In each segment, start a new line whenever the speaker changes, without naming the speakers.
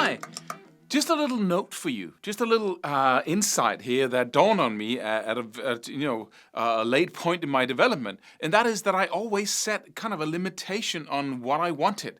Hi, just a little note for you, just a little insight here that dawned on me at a late point in my development, and that is that I always set kind of a limitation on what I wanted.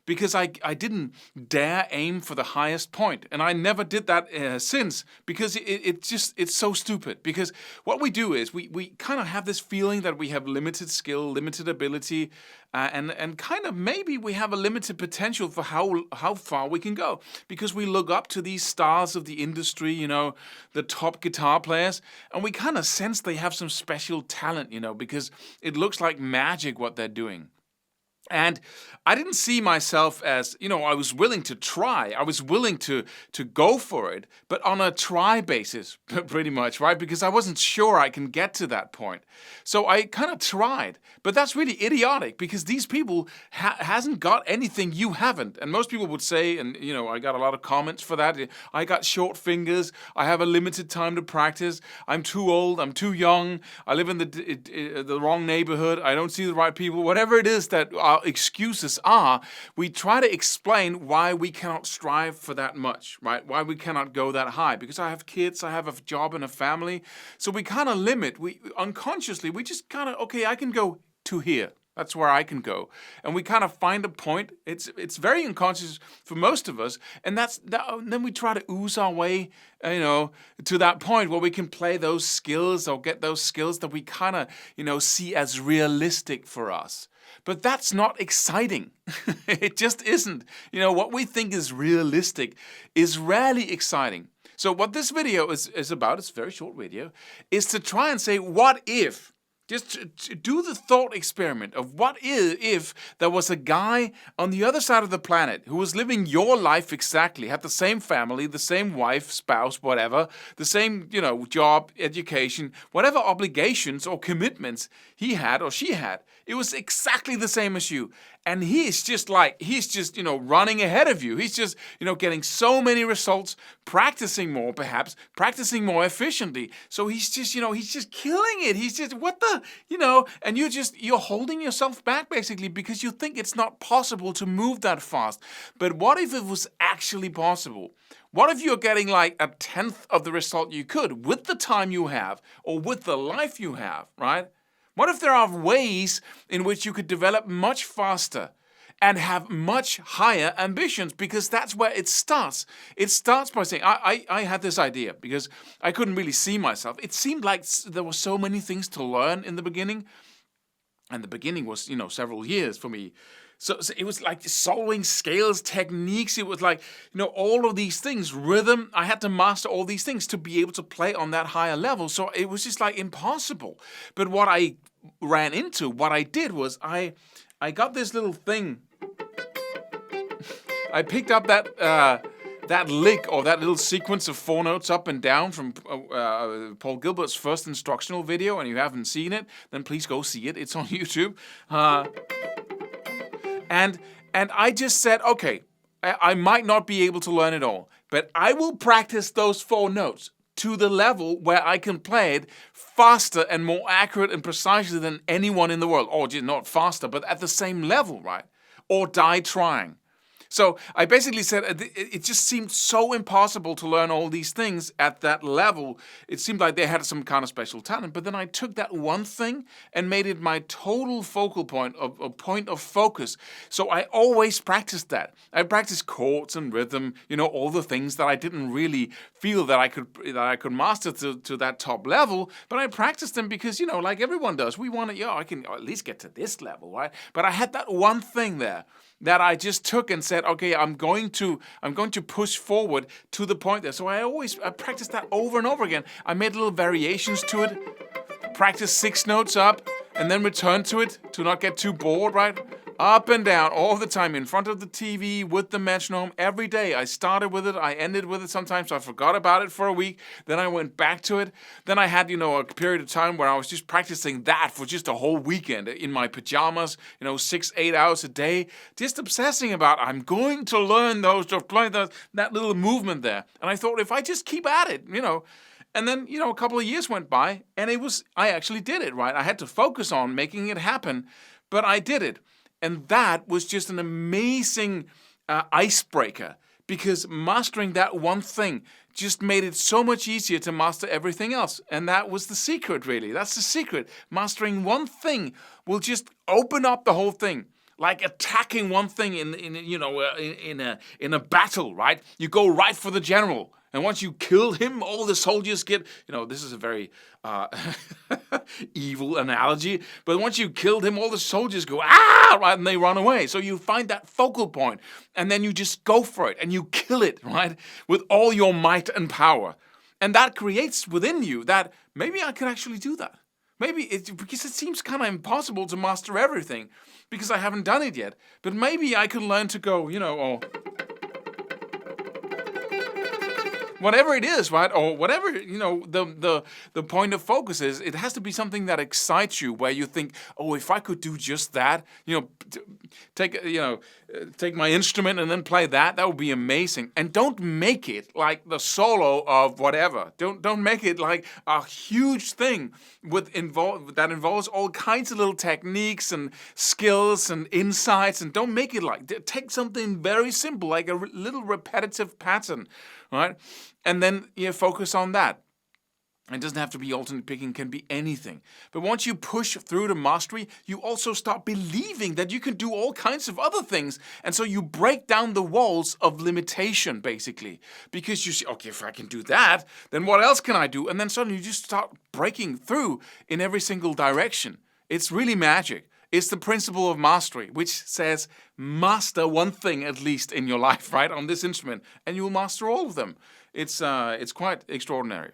Because I didn't dare aim for the highest point, and I never did that since. Because it's so stupid. Because what we do is we kind of have this feeling that we have limited skill, limited ability, and kind of maybe we have a limited potential for how far we can go. Because we look up to these stars of the industry, the top guitar players, and we kind of sense they have some special talent, because it looks like magic what they're doing. And I didn't see myself as, I was willing to try. I was willing to go for it, but on a try basis, pretty much, right? Because I wasn't sure I can get to that point. So I kind of tried, but that's really idiotic because these people hasn't got anything you haven't. And most people would say, and, I got a lot of comments for that. I got short fingers. I have a limited time to practice. I'm too old. I'm too young. I live in the wrong neighborhood. I don't see the right people. Whatever it is that excuses are, we try to explain why we cannot strive for that much, right? Why we cannot go that high. Because I have kids, I have a job and a family. So we kind of limit, we unconsciously, we just kind of, okay, I can go to here. That's where I can go. And we kind of find a point. It's very unconscious for most of us. And then we try to ooze our way, to that point where we can play those skills or get those skills that we kind of, see as realistic for us. But that's not exciting. It just isn't. What we think is realistic is rarely exciting. So what this video is about, it's a very short video, is to try and say, what if? Just to do the thought experiment of what if there was a guy on the other side of the planet who was living your life exactly, had the same family, the same wife, spouse, whatever, the same, job, education, whatever obligations or commitments he had or she had. It was exactly the same as you. And he's just running ahead of you. He's just, getting so many results, practicing more perhaps, practicing more efficiently. So he's just killing it. He's just, and you're holding yourself back basically because you think it's not possible to move that fast. But what if it was actually possible? What if you're getting like a tenth of the result you could with the time you have or with the life you have, right? What if there are ways in which you could develop much faster and have much higher ambitions? Because that's where it starts. It starts by saying, I had this idea because I couldn't really see myself. It seemed like there were so many things to learn in the beginning. And the beginning was, several years for me. So it was like solving scales, techniques. It was like, all of these things, rhythm. I had to master all these things to be able to play on that higher level. So it was just like impossible. But what I ran into, what I did was I got this little thing. I picked up that lick or that little sequence of 4 notes up and down from Paul Gilbert's first instructional video, and you haven't seen it, then please go see it. It's on YouTube. And I just said, okay, I might not be able to learn it all, but I will practice those 4 notes to the level where I can play it faster and more accurate and precisely than anyone in the world. Or not faster, but at the same level, right? Or die trying. So I basically said it just seemed so impossible to learn all these things at that level. It seemed like they had some kind of special talent. But then I took that one thing and made it my total focal point, a point of focus. So I always practiced that. I practiced chords and rhythm, all the things that I didn't really feel that I could master to that top level. But I practiced them because, like everyone does, we want to, I can at least get to this level, right? But I had that one thing there that I just took and said, okay, I'm going to push forward to the point there. So I practiced that over and over again. I made little variations to it, practiced 6 notes up, and then return to it to not get too bored, right? Up and down all the time in front of the TV with the metronome every day. I started with it, I ended with it. Sometimes I forgot about it for a week. Then I went back to it. Then I had, a period of time where I was just practicing that for just a whole weekend in my pajamas, 6-8 hours a day, just obsessing about I'm going to learn those to play that little movement there. And I thought if I just keep at it, And then, a couple of years went by and I actually did it, right? I had to focus on making it happen, but I did it. And that was just an amazing icebreaker because mastering that one thing just made it so much easier to master everything else. And that was the secret, really. That's the secret. Mastering one thing will just open up the whole thing. Like attacking one thing in a battle, right? You go right for the general. And once you kill him, all the soldiers get, this is a very evil analogy, but once you killed him, all the soldiers go, right, and they run away. So you find that focal point, and then you just go for it, and you kill it, right, with all your might and power. And that creates within you that maybe I can actually do that. Because it seems kind of impossible to master everything, because I haven't done it yet. But maybe I can learn to go, whatever it is, right? Or whatever, the point of focus is, it has to be something that excites you, where you think, oh, if I could do just that, take my instrument and then play that would be amazing. And don't make it like the solo of whatever. Don't make it like a huge thing that involves all kinds of little techniques and skills and insights. And don't make it take something very simple, like a little repetitive pattern, right? And then focus on that. It doesn't have to be alternate picking, can be anything. But once you push through to mastery, you also start believing that you can do all kinds of other things. And so you break down the walls of limitation, basically. Because you see, okay, if I can do that, then what else can I do? And then suddenly you just start breaking through in every single direction. It's really magic. It's the principle of mastery, which says master one thing at least in your life, right, on this instrument, and you will master all of them. It's quite extraordinary.